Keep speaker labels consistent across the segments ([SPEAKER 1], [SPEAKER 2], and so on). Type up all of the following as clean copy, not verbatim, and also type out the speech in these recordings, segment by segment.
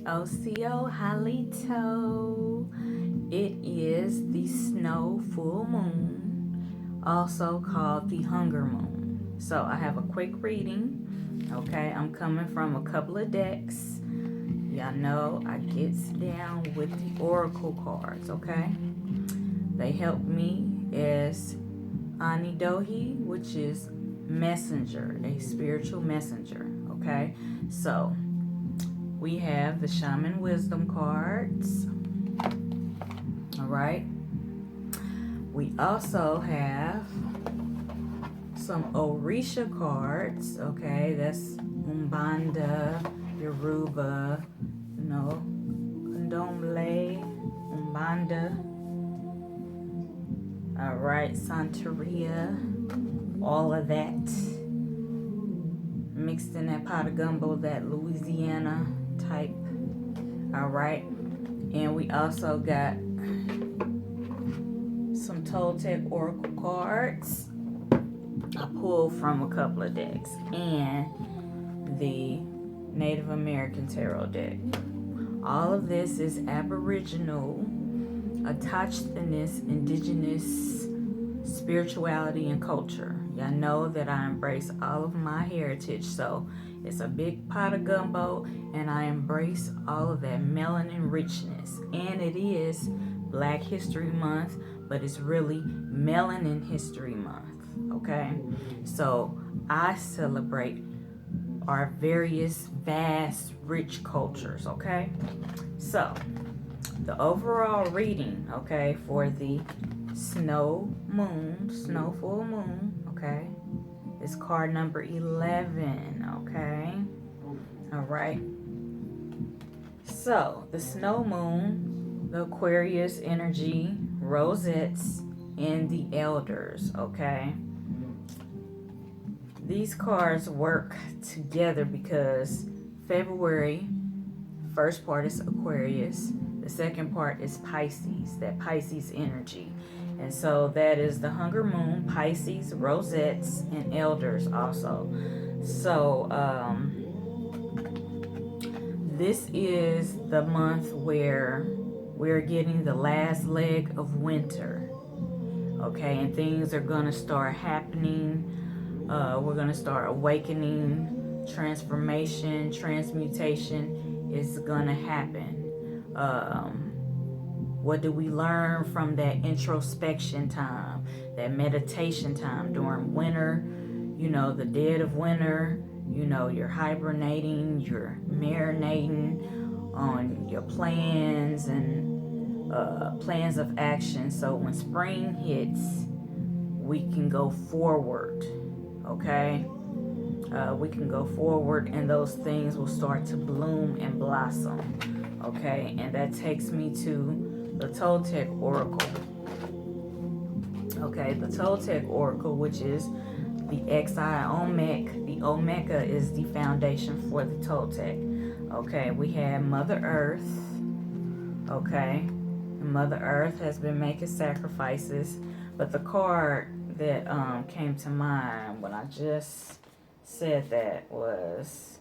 [SPEAKER 1] Osio Halito. It is the snow full moon, also called the hunger moon. So I have a quick reading. Okay, I'm coming from a couple of decks. Y'all know I gets down with the oracle cards, okay? They help me as Anidohi, which is messenger, a spiritual messenger, okay? So we have the shaman wisdom cards, all right? We also have some Orisha cards, okay? That's Umbanda, Yoruba, Condomble, Umbanda, all right, Santeria, all of that mixed in that pot of gumbo, that Louisiana type, all right? And we also got some Toltec oracle cards I pulled from a couple of decks, and the Native American tarot deck. All of this is AbOriGinal, Autochthonous, IndiGenous spirituality and culture. Y'all know that I embrace all of my heritage, so it's a big pot of gumbo, and I embrace all of that melanin richness. And it is Black History Month, but it's really Melanin History Month, okay? So I celebrate our various vast, rich cultures, okay? So the overall reading, okay, for the snow full moon, okay, is card number 11, okay? All right. So the snow moon, the Aquarius energy, rosettes, and the elders, okay? These cards work together because February, first part is Aquarius, the second part is Pisces, that Pisces energy. And so that is the hunger moon, Pisces, rosettes, and elders also. So this is the month where we're getting the last leg of winter, okay? And things are going to start happening. We're going to start awakening, transformation, transmutation is going to happen. What do we learn from that introspection time, that meditation time during winter? The dead of winter, you're hibernating, you're marinating on your plans and plans of action. So when spring hits, we can go forward, okay? We can go forward, and those things will start to bloom and blossom, okay? And that takes me to the Toltec oracle, okay? The Toltec oracle, which is the XiOlmec. The Omega is the foundation for the Toltec, okay? We have Mother Earth, okay? And Mother Earth has been making sacrifices, but the card that came to mind when I just said that was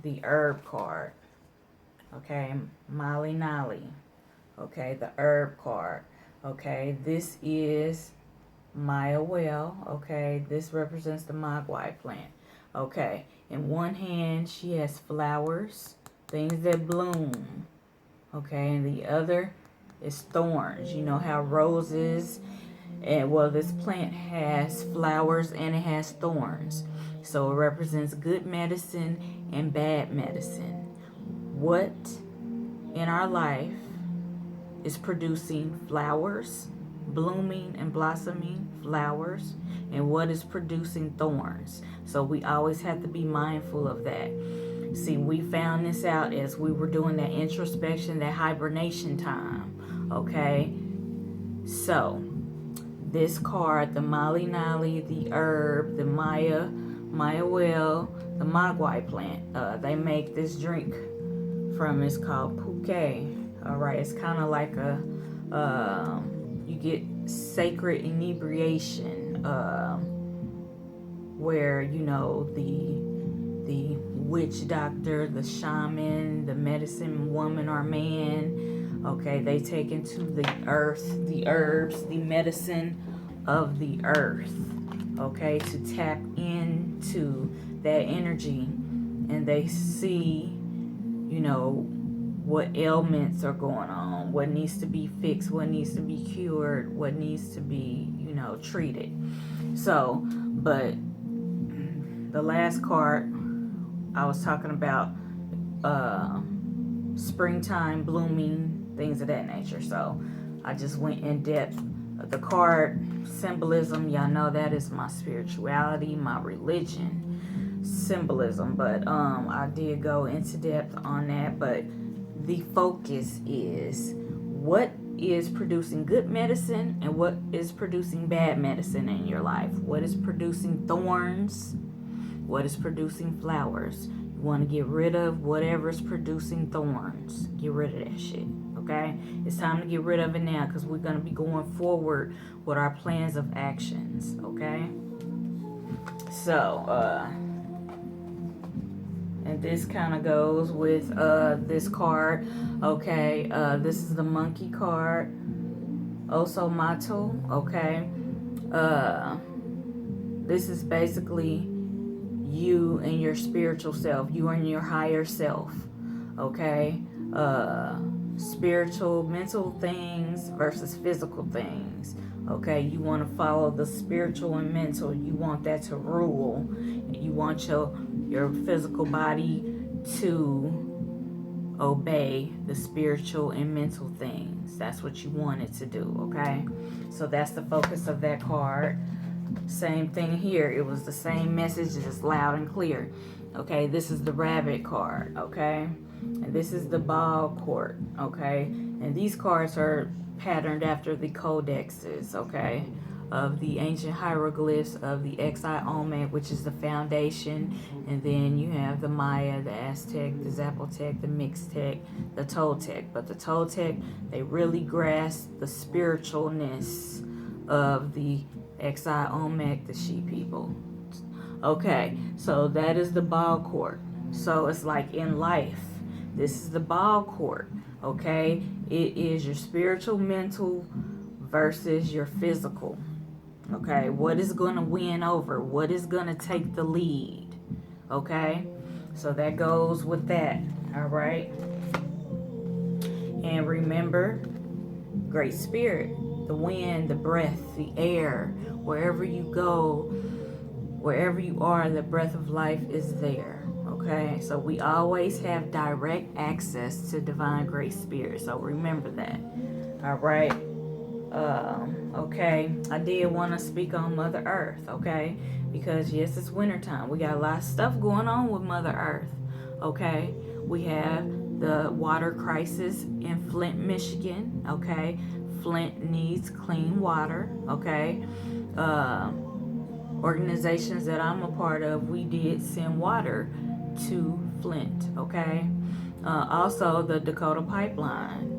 [SPEAKER 1] the herb card, okay? Mali Nali, okay? The herb card, okay? This is Maya Well, okay? This represents the Mogwai plant, okay? In one hand, she has flowers, things that bloom, okay? And the other is thorns. You know how roses, and well, this plant has flowers and it has thorns. So it represents good medicine and bad medicine. What in our life is producing flowers, blooming and blossoming flowers, and what is producing thorns? So we always have to be mindful of that. See, we found this out as we were doing that introspection, that hibernation time, okay? So this card, the Mali Nali, the herb, the Maya Well, the Mogwai plant, they make this drink from, it's called Puke. All right, it's kind of like a, you get sacred inebriation, where, the witch doctor, the shaman, the medicine woman or man. Okay, they take into the earth, the herbs, the medicine of the earth. Okay, to tap into that energy, and they see, you know, what ailments are going on, what needs to be fixed, what needs to be cured, what needs to be, you know, treated. So, but the last card I was talking about, springtime, blooming, things of that nature. So I just went in depth. The card symbolism, y'all know that is my spirituality, my religion, symbolism. But I did go into depth on that. But the focus is what is producing good medicine and what is producing bad medicine in your life. What is producing thorns? What is producing flowers? You want to get rid of whatever's producing thorns. Get rid of that shit. Okay? It's time to get rid of it now, because we're going to be going forward with our plans of actions. Okay? So, and this kind of goes with this card. Okay? This is the monkey card. Oso Mato. Okay? This is basically you and your spiritual self. You and your higher self. Okay? Spiritual, mental things versus physical things. Okay, you want to follow the spiritual and mental. You want that to rule. You want your physical body to obey the spiritual and mental things. That's what you want it to do. Okay, so that's the focus of that card. Same thing here. It was the same message, just loud and clear. Okay, this is the rabbit card. Okay, and this is the ball court. Okay, and these cards are patterned after the codexes. Okay, of the ancient hieroglyphs of the XiOlmec, which is the foundation, and then you have the Maya, the Aztec, the Zapotec, the Mixtec, the Toltec. But the Toltec, they really grasp the spiritualness of the XiOlmec, the she people. Okay, so that is the ball court. So it's like in life, this is the ball court. Okay, it is your spiritual, mental versus your physical. Okay, what is going to win over? What is going to take the lead? Okay, so that goes with that. All right, and remember, Great Spirit, the wind, the breath, the air, wherever you go, wherever you are, the breath of life is there. Okay, so we always have direct access to divine Great Spirit. So remember that. All right. Okay, I did want to speak on Mother Earth. Okay, because yes, it's wintertime. We got a lot of stuff going on with Mother Earth. Okay, we have the water crisis in Flint, Michigan. Okay, Flint needs clean water. Okay, organizations that I'm a part of, we did send water to Flint. Okay, also the Dakota pipeline.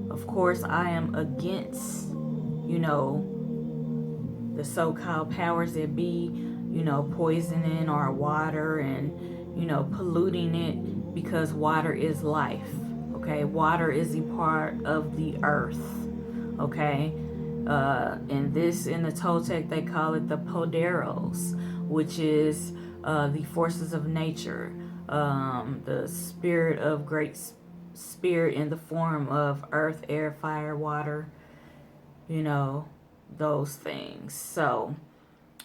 [SPEAKER 1] Of course, I am against, you know, the so-called powers that be, you know, poisoning our water and, you know, polluting it, because water is life. Okay, water is a part of the earth. Okay, and this in the Toltec they call it the Poderos, which is the forces of nature, the spirit of Great Spirit in the form of earth, air, fire, water, you know, those things. So,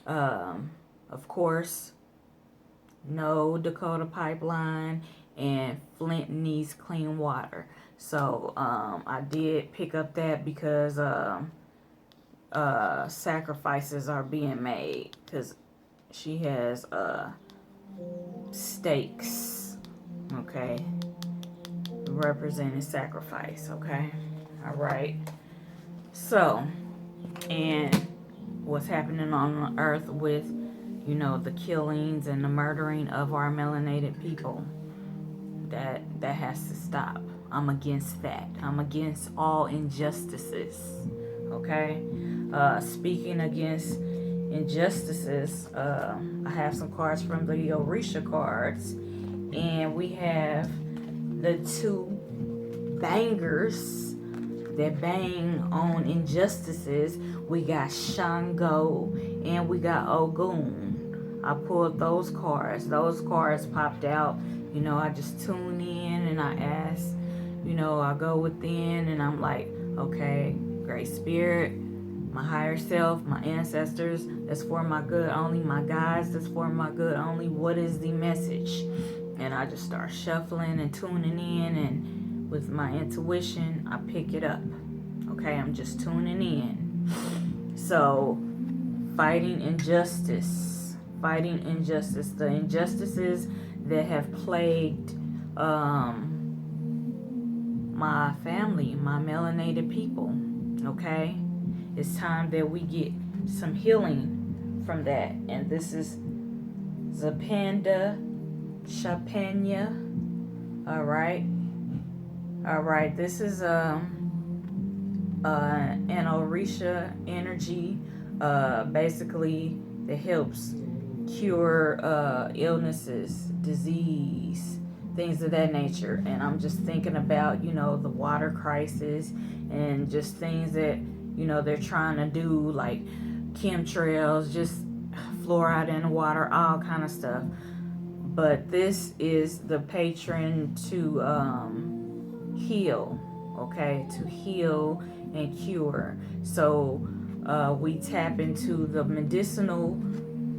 [SPEAKER 1] of course, no Dakota pipeline, and Flint needs clean water. So, I did pick up that because sacrifices are being made, because she has stakes, okay, representing sacrifice. Okay, all right. So, and what's happening on the earth with, you know, the killings and the murdering of our melanated people, that has to stop. I'm against that. I'm against all injustices. Okay, speaking against injustices, I have some cards from the Orisha cards, And we have the two bangers that bang on injustices. We got Shango and we got Ogun. I pulled those cards. Those cards popped out. You know, I just tune in and I ask, you know, I go within and I'm like, okay, Great Spirit, my higher self, my ancestors, that's for my good only, my guides, that's for my good only. What is the message? And I just start shuffling and tuning in, and with my intuition, I pick it up. Okay, I'm just tuning in. So, fighting injustice. The injustices that have plagued my family, my melanated people. Okay, it's time that we get some healing from that. And this is Zapanda Chapanya. All right. This is an Orisha energy, basically that helps cure illnesses, disease, things of that nature. And I'm just thinking about, you know, the water crisis and just things that, you know, they're trying to do, like chemtrails, just fluoride in the water, all kind of stuff. But this is the patron to heal, okay, to heal and cure. So we tap into the medicinal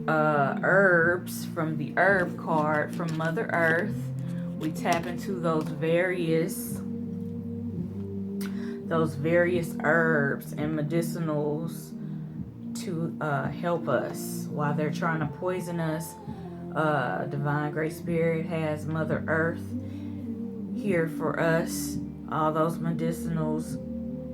[SPEAKER 1] herbs from the herb card from Mother Earth. We tap into those various herbs and medicinals to help us while they're trying to poison us. Divine Great Spirit has Mother Earth here for us. All those medicinals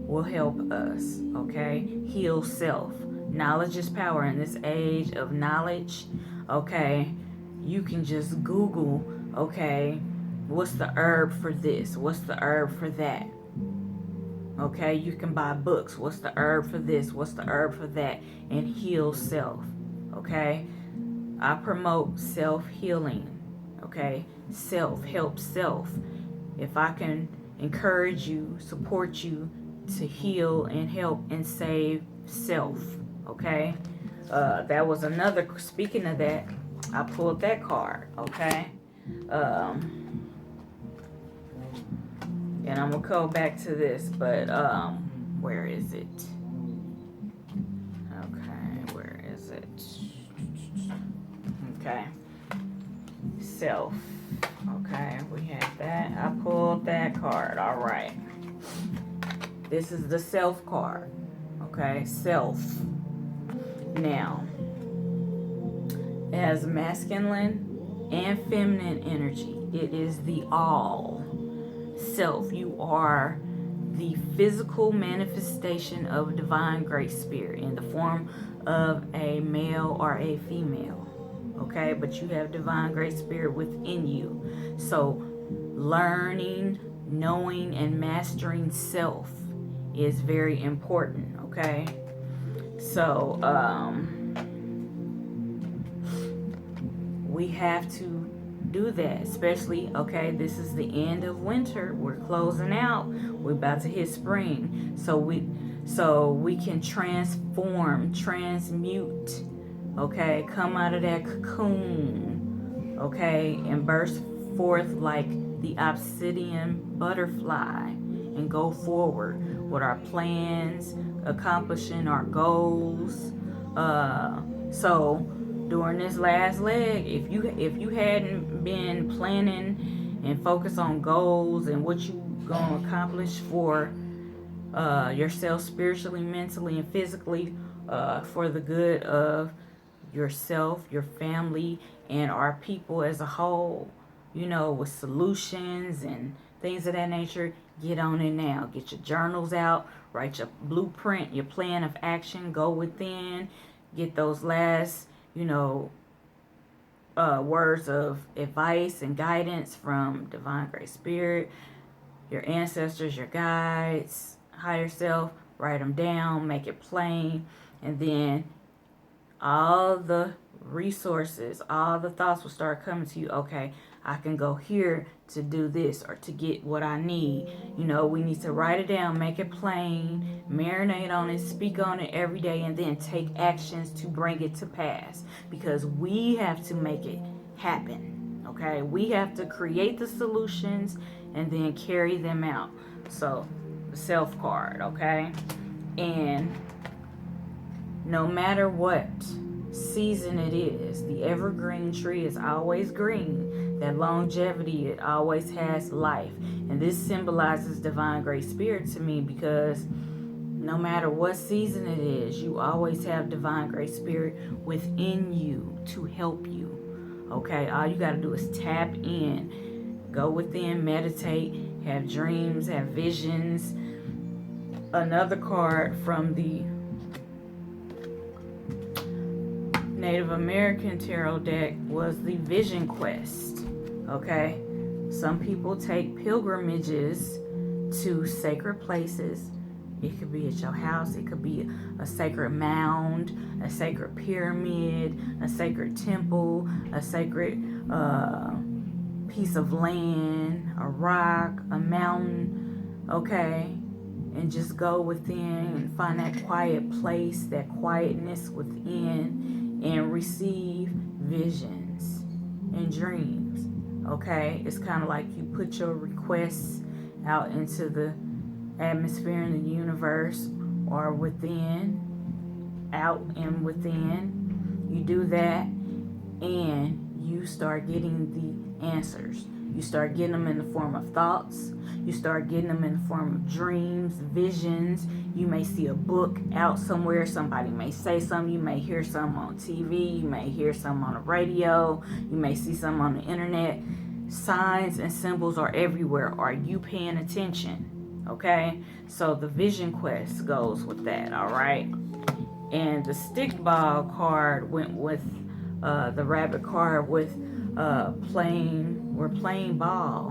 [SPEAKER 1] will help us, okay? Heal self. Knowledge is power in this age of knowledge, okay? You can just Google, okay, what's the herb for this? What's the herb for that? Okay, you can buy books. What's the herb for this? What's the herb for that? And heal self, okay? I promote self-healing, okay? Help self. If I can encourage you, support you to heal and help and save self, okay? That was another, speaking of that, I pulled that card, okay? And I'm going to go back to this, but where is it? Okay, where is it? Okay. Self. Okay, we have that. I pulled that card. All right. This is the self card. Okay, self. Now, it has masculine and feminine energy. It is the all. Self. You are the physical manifestation of divine Great Spirit in the form of a male or a female. Okay, but you have divine Great Spirit within you. So learning, knowing, and mastering self is very important. Okay, so we have to do that, especially, okay, this is the end of winter, we're closing out, we're about to hit spring, so we can transform, transmute, okay, come out of that cocoon, okay, and burst forth like the obsidian butterfly and go forward with our plans, accomplishing our goals. So during this last leg, if you hadn't been planning and focused on goals and what you gonna accomplish for yourself spiritually, mentally, and physically, for the good of yourself, your family, and our people as a whole, you know, with solutions and things of that nature, get on it now. Get your journals out, write your blueprint, your plan of action, go within, get those last, you know, words of advice and guidance from Divine Great Spirit, your ancestors, your guides, higher self. Write them down, make it plain, and then all the resources, all the thoughts will start coming to you. Okay, I can go here to do this or to get what I need. You know, we need to write it down, make it plain, marinate on it, speak on it every day, and then take actions to bring it to pass, because we have to make it happen. Okay, we have to create the solutions and then carry them out. So the self card, okay? And no matter what season it is, the evergreen tree is always green. That longevity, it always has life. And this symbolizes divine great spirit to me, because no matter what season it is, you always have divine great spirit within you to help you. Okay, all you got to do is tap in, go within, meditate, have dreams, have visions. Another card from the Native American tarot deck was the Vision Quest. Okay, some people take pilgrimages to sacred places. It could be at your house, it could be a sacred mound, a sacred pyramid, a sacred temple, a sacred piece of land, a rock, a mountain, okay? And just go within and find that quiet place, that quietness within, and receive visions and dreams, okay? It's kind of like you put your requests out into the atmosphere in the universe, or within, out and within. You do that and you start getting the answers. You start getting them in the form of thoughts. You start getting them in the form of dreams, visions. You may see a book out somewhere. Somebody may say something. You may hear something on TV. You may hear something on the radio. You may see something on the internet. Signs and symbols are everywhere. Are you paying attention? Okay, so the Vision Quest goes with that, all right? And the stick ball card went with the rabbit card with we're playing ball,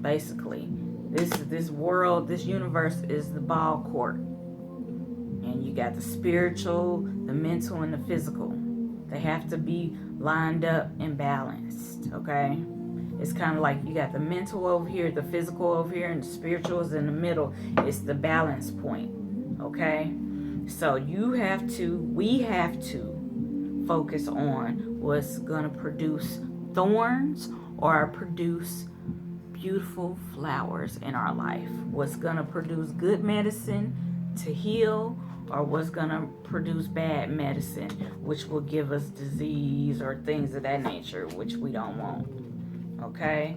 [SPEAKER 1] basically. This world, this universe is the ball court. And you got the spiritual, the mental, and the physical. They have to be lined up and balanced, okay? It's kind of like you got the mental over here, the physical over here, and the spiritual is in the middle. It's the balance point, okay? So we have to focus on what's going to produce thorns or produce beautiful flowers in our life. What's going to produce good medicine to heal, or what's going to produce bad medicine, which will give us disease or things of that nature, which we don't want. Okay,